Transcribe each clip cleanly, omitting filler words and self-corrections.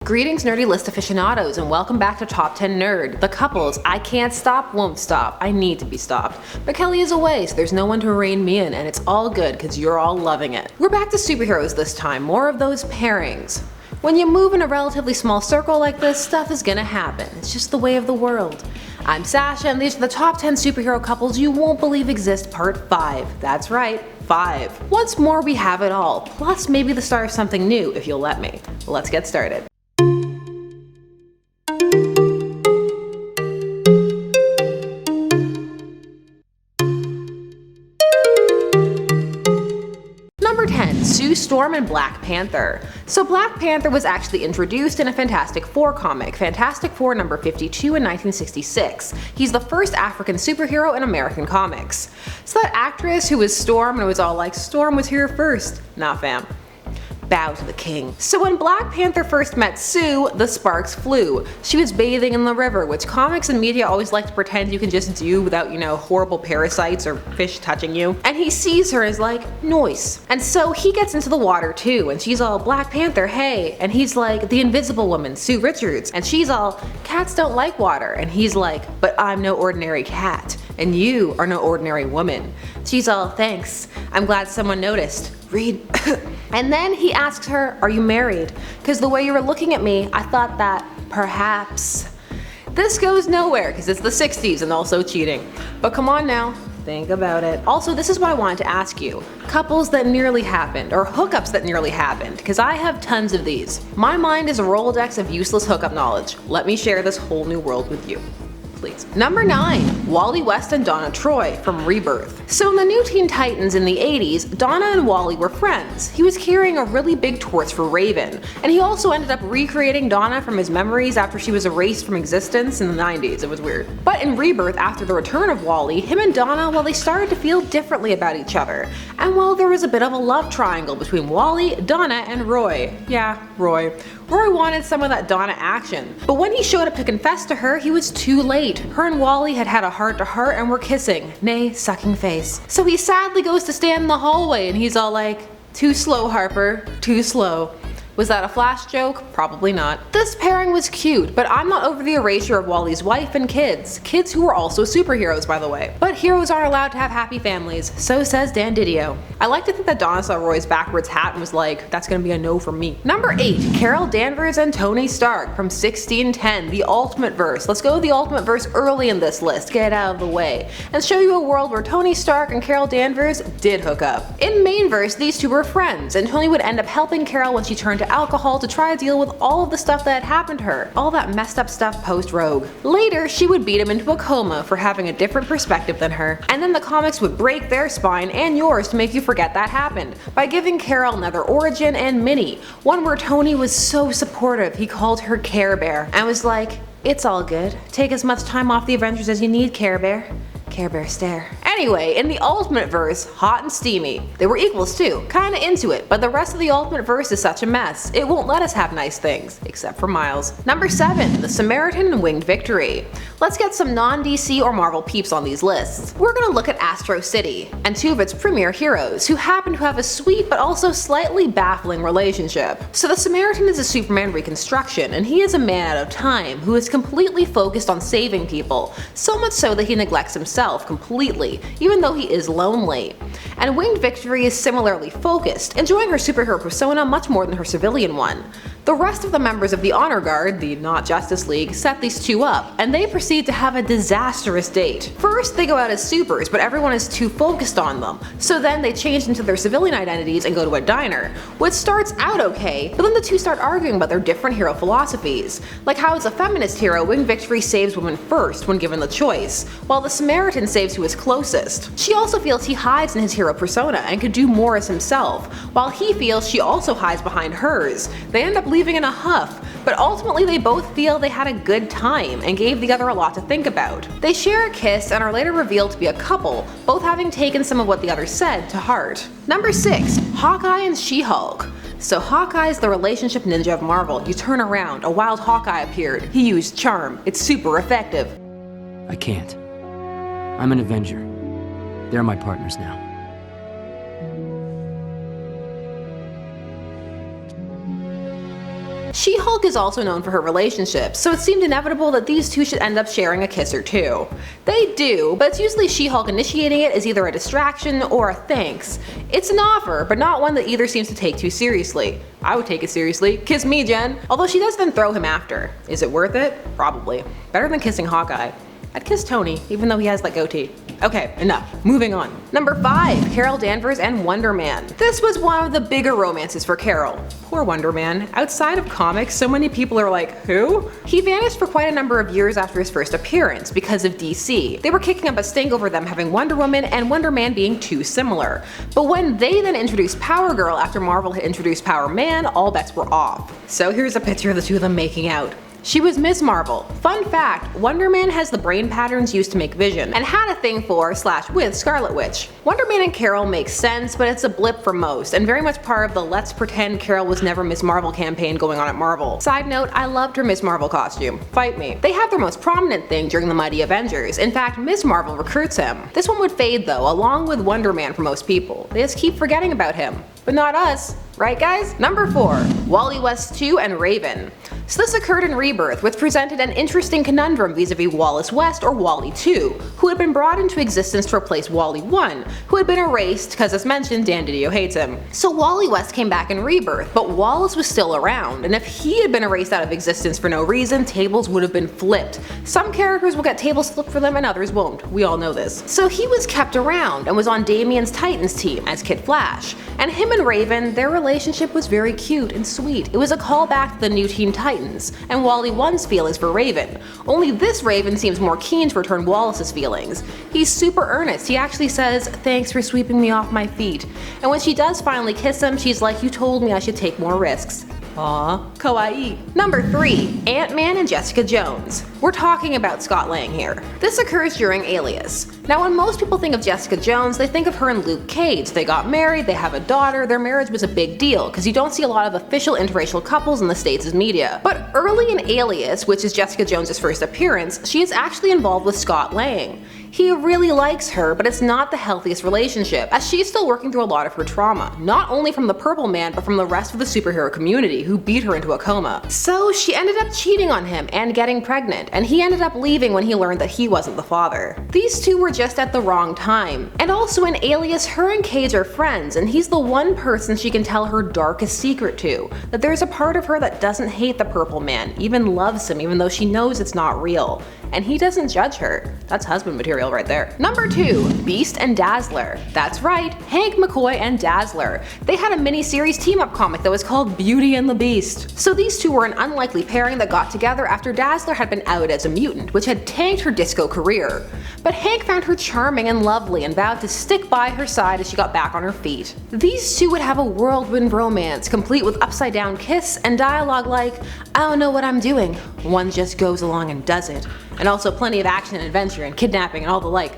Greetings nerdy list aficionados and welcome back to Top 10 Nerd, the couples I can't stop, won't stop, I need to be stopped. But Kelly is away so there's no one to rein me in and it's all good cause you're all loving it. We're back to superheroes this time, more of those pairings. When you move in a relatively small circle like this, stuff is gonna happen. It's just the way of the world. I'm Sasha and these are the top 10 superhero couples you won't believe exist part 5. That's right, 5. Once more we have it all, plus maybe the start of something new if you'll let me. Let's get started. Number 10. Sue Storm and Black Panther. So Black Panther was actually introduced in a Fantastic Four comic, Fantastic Four number 52 in 1966. He's the first African superhero in American comics. So that actress who was Storm and was all like, Storm was here first. Nah fam. Bow to the king. So when Black Panther first met Sue, the sparks flew. She was bathing in the river, which comics and media always like to pretend you can just do without, horrible parasites or fish touching you. And he sees her and is like, noise. And so he gets into the water too, and she's all, Black Panther, hey. And he's like, the invisible woman, Sue Richards. And she's all, cats don't like water. And he's like, but I'm no ordinary cat. And you are no ordinary woman. She's all, thanks. I'm glad someone noticed. Read. And then he asks her, are you married? Because the way you were looking at me, I thought that perhaps. This goes nowhere because it's the 60s and also cheating. But come on now, think about it. Also, this is what I wanted to ask you. Couples that nearly happened, or hookups that nearly happened, because I have tons of these. My mind is a Rolodex of useless hookup knowledge. Let me share this whole new world with you. Please. Number 9. Wally West and Donna Troy from Rebirth. So in the New Teen Titans in the 80s, Donna and Wally were friends. He was carrying a really big torch for Raven, and he also ended up recreating Donna from his memories after she was erased from existence in the 90s. It was weird. But in Rebirth, after the return of Wally, him and Donna, well, they started to feel differently about each other. And well, there was a bit of a love triangle between Wally, Donna, and Roy. Yeah, Roy. Roy wanted some of that Donna action. But when he showed up to confess to her, he was too late. Her and Wally had had a heart-to-heart and were kissing, nay, sucking face. So he sadly goes to stand in the hallway and he's all like, too slow, Harper, too slow. Was that a flash joke? Probably not. This pairing was cute, but I'm not over the erasure of Wally's wife and kids. Kids who were also superheroes, by the way. But heroes are allowed to have happy families, so says Dan Didio. I like to think that Donna saw Roy's backwards hat and was like, that's gonna be a no for me. Number 8. Carol Danvers and Tony Stark from 1610, the Ultimate Verse. Let's go with the Ultimate Verse early in this list, get it out of the way, and show you a world where Tony Stark and Carol Danvers did hook up. In main verse, these two were friends, and Tony would end up helping Carol when she turned to alcohol to try to deal with all of the stuff that had happened to her, all that messed up stuff post-Rogue. Later, she would beat him into a coma for having a different perspective than her, and then the comics would break their spine and yours to make you forget that happened, by giving Carol another origin and Minnie, one where Tony was so supportive he called her Care Bear, and was like, it's all good, take as much time off the Avengers as you need, Care Bear. Care Bear stare. Anyway, in the Ultimate Verse, hot and steamy. They were equals too, kinda into it, but the rest of the Ultimate Verse is such a mess. It won't let us have nice things, except for Miles. Number 7. The Samaritan and Winged Victory. Let's get some non-DC or Marvel peeps on these lists. We're gonna look at Astro City, and two of its premier heroes, who happen to have a sweet but also slightly baffling relationship. So the Samaritan is a Superman reconstruction, and he is a man out of time who is completely focused on saving people, so much so that he neglects himself completely, even though he is lonely. And Winged Victory is similarly focused, enjoying her superhero persona much more than her civilian one. The rest of the members of the Honor Guard, the not Justice League, set these two up, and they proceed to have a disastrous date. First, they go out as supers, but everyone is too focused on them, so then they change into their civilian identities and go to a diner, which starts out okay, but then the two start arguing about their different hero philosophies, like how as a feminist hero, Winged Victory saves women first when given the choice, while the Samaritan saves who is closest. She also feels he hides in his hero persona and could do more as himself, while he feels she also hides behind hers. They end up leaving in a huff, but ultimately they both feel they had a good time and gave the other a lot to think about. They share a kiss and are later revealed to be a couple, both having taken some of what the other said to heart. Number 6. Hawkeye and She-Hulk. So Hawkeye's the relationship ninja of Marvel. You turn around, a wild Hawkeye appeared. He used charm. It's super effective. I can't. I'm an Avenger. They're my partners now. She-Hulk is also known for her relationships, so it seemed inevitable that these two should end up sharing a kiss or two. They do, but it's usually She-Hulk initiating it as either a distraction or a thanks. It's an offer, but not one that either seems to take too seriously. I would take it seriously. Kiss me, Jen. Although she does then throw him after. Is it worth it? Probably. Better than kissing Hawkeye. I'd kiss Tony, even though he has that goatee. Okay, enough. Moving on. Number 5, Carol Danvers and Wonder Man. This was one of the bigger romances for Carol. Poor Wonder Man. Outside of comics, so many people are like, who? He vanished for quite a number of years after his first appearance because of DC. They were kicking up a stink over them having Wonder Woman and Wonder Man being too similar. But when they then introduced Power Girl after Marvel had introduced Power Man, all bets were off. So here's a picture of the two of them making out. She was Ms. Marvel. Fun fact, Wonder Man has the brain patterns used to make Vision, and had a thing for / with Scarlet Witch. Wonder Man and Carol makes sense, but it's a blip for most, and very much part of the let's pretend Carol was never Ms. Marvel campaign going on at Marvel. Side note, I loved her Ms. Marvel costume. Fight me. They have their most prominent thing during the Mighty Avengers. In fact, Ms. Marvel recruits him. This one would fade though, along with Wonder Man for most people. They just keep forgetting about him. But not us. Right guys? Number 4, Wally West 2 and Raven. So this occurred in Rebirth, which presented an interesting conundrum vis-a-vis Wallace West or Wally 2, who had been brought into existence to replace Wally 1, who had been erased because as mentioned, Dan Didio hates him. So Wally West came back in Rebirth, but Wallace was still around, and if he had been erased out of existence for no reason, tables would have been flipped. Some characters will get tables flipped for them and others won't, we all know this. So he was kept around and was on Damian's Titans team as Kid Flash, and him and Raven, their relationship was very cute and sweet. It was a callback to the new Teen Titans, and Wally 1's feelings for Raven. Only this Raven seems more keen to return Wallace's feelings. He's super earnest, he actually says, "Thanks for sweeping me off my feet." And when she does finally kiss him, she's like, "You told me I should take more risks." Aww, kawaii. Number 3, Ant-Man and Jessica Jones. We're talking about Scott Lang here. This occurs during Alias. Now when most people think of Jessica Jones, they think of her and Luke Cage. They got married, they have a daughter, their marriage was a big deal, because you don't see a lot of official interracial couples in the States' media. But early in Alias, which is Jessica Jones' first appearance, she is actually involved with Scott Lang. He really likes her, but it's not the healthiest relationship, as she's still working through a lot of her trauma, not only from the Purple Man, but from the rest of the superhero community who beat her into a coma. So she ended up cheating on him and getting pregnant, and he ended up leaving when he learned that he wasn't the father. These two were just at the wrong time. And also in Alias, her and Cage are friends, and he's the one person she can tell her darkest secret to, that there's a part of her that doesn't hate the Purple Man, even loves him even though she knows it's not real. And he doesn't judge her. That's husband material right there. Number 2, Beast and Dazzler. That's right, Hank McCoy and Dazzler. They had a mini-series team-up comic that was called Beauty and the Beast. So these two were an unlikely pairing that got together after Dazzler had been outed as a mutant, which had tanked her disco career. But Hank found her charming and lovely and vowed to stick by her side as she got back on her feet. These two would have a whirlwind romance, complete with upside-down kiss and dialogue like, "I don't know what I'm doing." One just goes along and does it. And also plenty of action and adventure and kidnapping and all the like.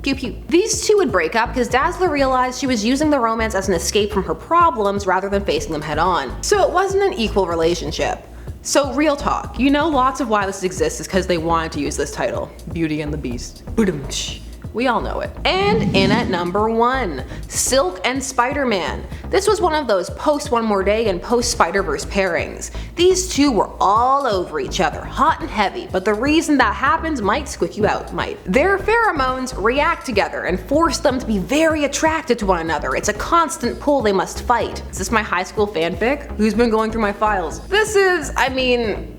Pew pew. These two would break up because Dazzler realized she was using the romance as an escape from her problems rather than facing them head on. So it wasn't an equal relationship. So real talk, you know lots of why this exists is because they wanted to use this title. Beauty and the Beast. Boom-shh. We all know it. And in at number 1, Silk and Spider-Man. This was one of those post One More Day and post Spider-Verse pairings. These two were all over each other, hot and heavy, but the reason that happens might squick you out, might. Their pheromones react together and force them to be very attracted to one another. It's a constant pull they must fight. Is this my high school fanfic? Who's been going through my files? This is,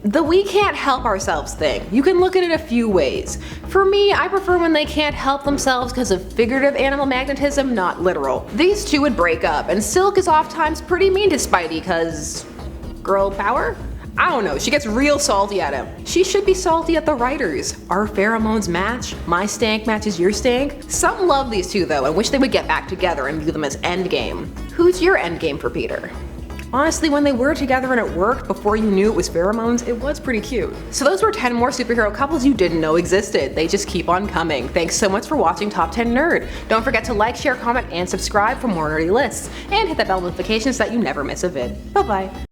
the we can't help ourselves thing. You can look at it a few ways. For me, I prefer when they can't help themselves because of figurative animal magnetism, not literal. These two would break up, and Silk is oft-times pretty mean to Spidey cause girl power? I don't know, she gets real salty at him. She should be salty at the writers. Our pheromones match, my stank matches your stank. Some love these two though and wish they would get back together and view them as endgame. Who's your endgame for Peter? Honestly, when they were together and it worked before you knew it was pheromones, it was pretty cute. So those were 10 more superhero couples you didn't know existed. They just keep on coming. Thanks so much for watching Top 10 Nerd. Don't forget to like, share, comment, and subscribe for more nerdy lists. And hit that bell notification so that you never miss a vid. Bye bye.